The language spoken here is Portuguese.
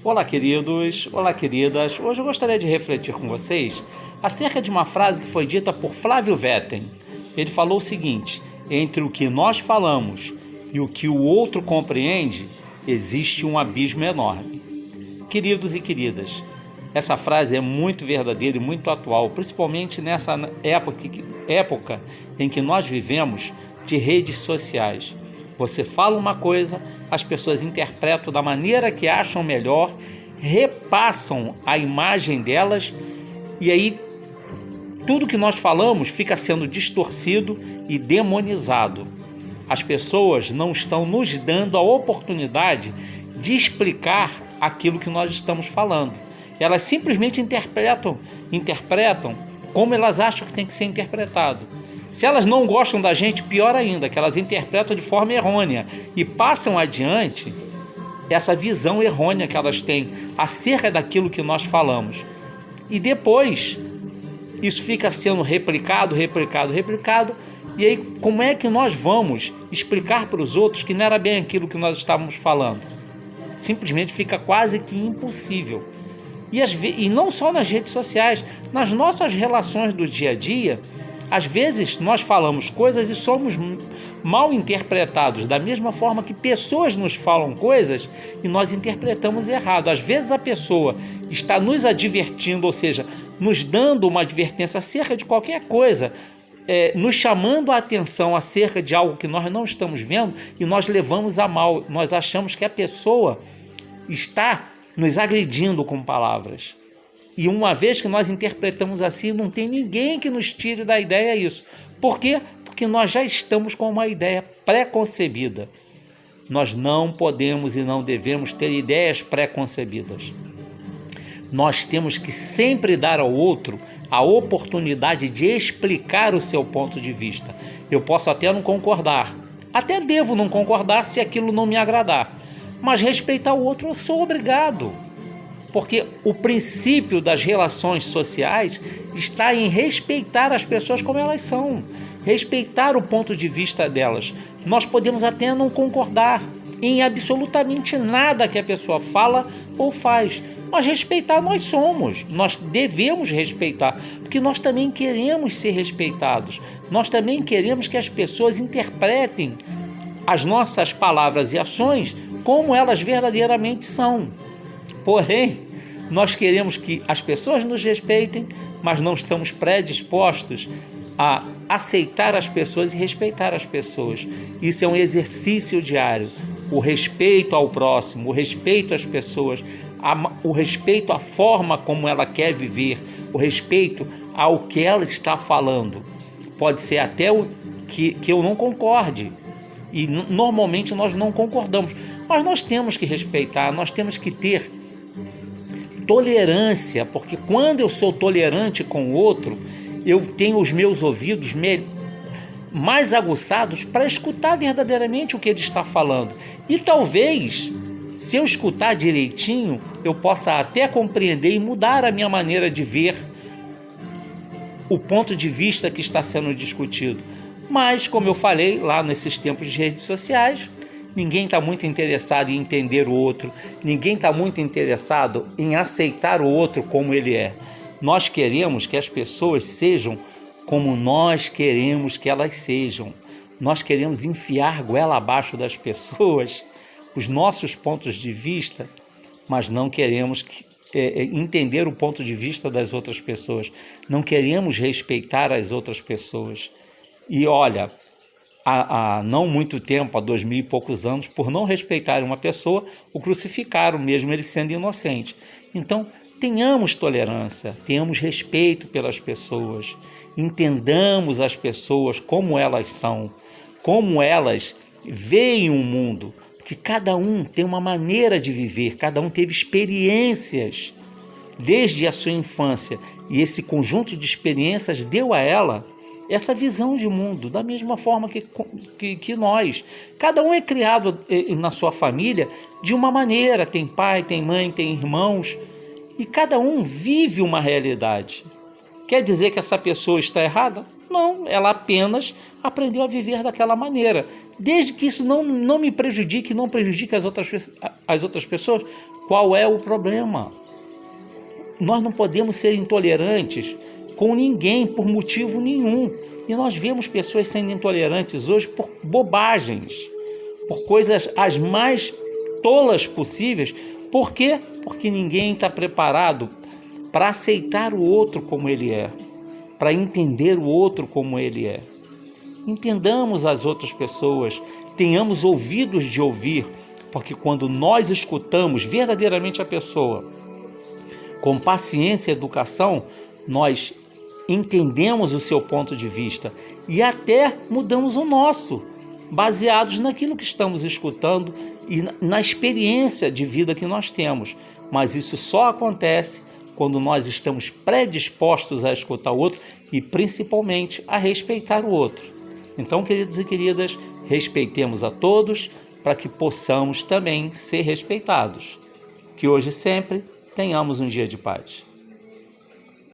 Olá, queridos, olá, queridas. Hoje eu gostaria de refletir com vocês acerca de uma frase que foi dita por Flávio Wetten. Ele falou o seguinte: entre o que nós falamos e o que o outro compreende, existe um abismo enorme. Queridos e queridas, essa frase é muito verdadeira e muito atual, principalmente nessa época em que nós vivemos de redes sociais. Você fala uma coisa, as pessoas interpretam da maneira que acham melhor, repassam a imagem delas e aí tudo que nós falamos fica sendo distorcido e demonizado. As pessoas não estão nos dando a oportunidade de explicar aquilo que nós estamos falando. Elas simplesmente interpretam como elas acham que tem que ser interpretado. Se elas não gostam da gente, pior ainda, que elas interpretam de forma errônea e passam adiante essa visão errônea que elas têm acerca daquilo que nós falamos. E depois, isso fica sendo replicado, e aí como é que nós vamos explicar para os outros que não era bem aquilo que nós estávamos falando? Simplesmente fica quase que impossível. E não só nas redes sociais, nas nossas relações do dia a dia, às vezes nós falamos coisas e somos mal interpretados, da mesma forma que pessoas nos falam coisas e nós interpretamos errado. Às vezes a pessoa está nos advertindo, ou seja, nos dando uma advertência acerca de qualquer coisa, nos chamando a atenção acerca de algo que nós não estamos vendo e nós levamos a mal. Nós achamos que a pessoa está nos agredindo com palavras. E uma vez que nós interpretamos assim, não tem ninguém que nos tire da ideia isso. Por quê? Porque nós já estamos com uma ideia pré-concebida. Nós não podemos e não devemos ter ideias pré-concebidas. Nós temos que sempre dar ao outro a oportunidade de explicar o seu ponto de vista. Eu posso até não concordar, até devo não concordar se aquilo não me agradar, mas respeitar o outro eu sou obrigado. Porque o princípio das relações sociais está em respeitar as pessoas como elas são, respeitar o ponto de vista delas. Nós podemos até não concordar em absolutamente nada que a pessoa fala ou faz, mas respeitar nós somos, nós devemos respeitar, porque nós também queremos ser respeitados, nós também queremos que as pessoas interpretem as nossas palavras e ações como elas verdadeiramente são. Porém, nós queremos que as pessoas nos respeitem, mas não estamos predispostos a aceitar as pessoas e respeitar as pessoas. Isso é um exercício diário. O respeito ao próximo, o respeito às pessoas, o respeito à forma como ela quer viver, o respeito ao que ela está falando. Pode ser até o que eu não concorde. E normalmente nós não concordamos. Mas nós temos que respeitar, nós temos que ter tolerância, porque quando eu sou tolerante com o outro, eu tenho os meus ouvidos mais aguçados para escutar verdadeiramente o que ele está falando. E talvez, se eu escutar direitinho, eu possa até compreender e mudar a minha maneira de ver o ponto de vista que está sendo discutido. Mas, como eu falei, lá nesses tempos de redes sociais, ninguém está muito interessado em entender o outro, ninguém está muito interessado em aceitar o outro como ele é. Nós queremos que as pessoas sejam como nós queremos que elas sejam. Nós queremos enfiar goela abaixo das pessoas os nossos pontos de vista, mas não queremos entender o ponto de vista das outras pessoas. Não queremos respeitar as outras pessoas. E olha, há não muito tempo, há 2000 e poucos anos, por não respeitar uma pessoa, o crucificaram, mesmo ele sendo inocente. Então, tenhamos tolerância, tenhamos respeito pelas pessoas, entendamos as pessoas como elas são, como elas veem o mundo, porque cada um tem uma maneira de viver, cada um teve experiências desde a sua infância, e esse conjunto de experiências deu a ela essa visão de mundo, da mesma forma que nós. Cada um é criado na sua família de uma maneira, tem pai, tem mãe, tem irmãos, e cada um vive uma realidade. Quer dizer que essa pessoa está errada? Não, ela apenas aprendeu a viver daquela maneira. Desde que isso não me prejudique, não prejudique as outras pessoas, Qual é o problema? Nós não podemos ser intolerantes com ninguém por motivo nenhum. E nós vemos pessoas sendo intolerantes hoje por bobagens, por coisas as mais tolas possíveis. Por quê? Porque ninguém está preparado para aceitar o outro como ele é, para entender o outro como ele é. Entendamos as outras pessoas, tenhamos ouvidos de ouvir, porque quando nós escutamos verdadeiramente a pessoa, com paciência e educação, nós entendemos o seu ponto de vista e até mudamos o nosso, baseados naquilo que estamos escutando e na experiência de vida que nós temos. Mas isso só acontece quando nós estamos predispostos a escutar o outro e principalmente a respeitar o outro. Então, queridos e queridas, respeitemos a todos para que possamos também ser respeitados. Que hoje sempre tenhamos um dia de paz.